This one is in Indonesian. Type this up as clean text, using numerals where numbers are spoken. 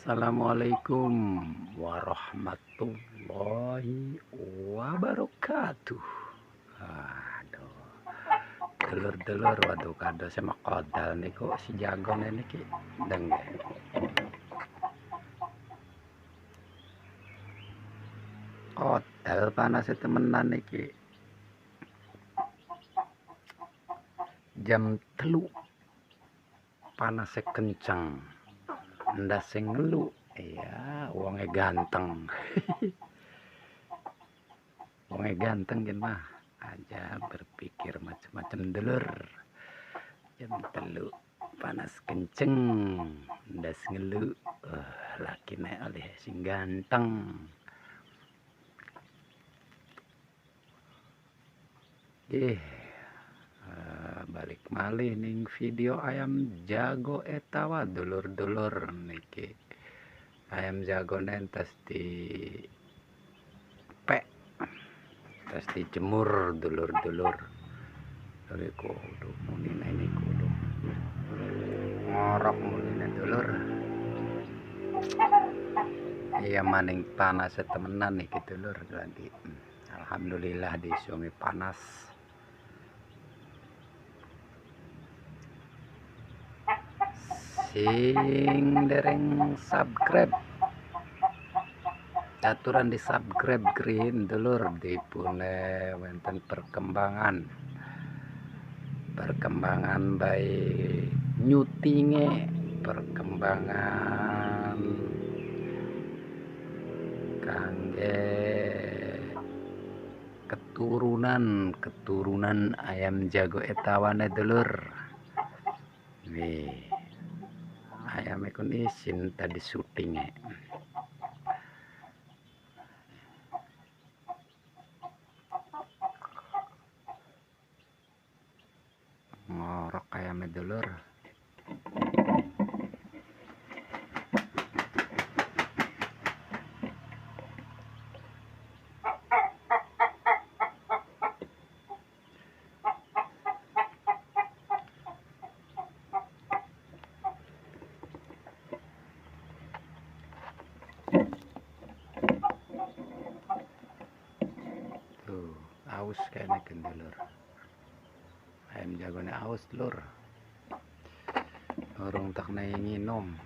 Assalamualaikum warahmatullahi wabarakatuh. Aduh, dulur-dulur, waduh kado sama kodal nih kok si jagon ini ki dengen. Kodal panas temenan iki. Jam telu panasnya kencang. Ndak sing ngelu, iya, wonge ganteng. Wonge ganteng kan mah aja berpikir macam-macam dulur. Jam telu panas kenceng, ndak sing ngelu. Laki nek oleh sing ganteng. Balik malih ning video ayam jago etawa dulur-dulur niki. Ayam jago nentes di pek, terus dijemur dulur-dulur. Dari kudu munine ini kudu ngorok munine dulur. Iya maning panas temenan nih dulur lagi. Alhamdulillah di sungai panas. Sing dereng subscribe aturan di subscribe green dulur dipune wonten perkembangan baik nyutinge, perkembangan kangge keturunan ayam jago etawane dulur. Nih ayam ikon isin tadi syutingnya. Ngorok ayamnya dulur. Tuh, aus kayaknya dulur. Ayam jagonya aus lur. Orang tak naik nginom.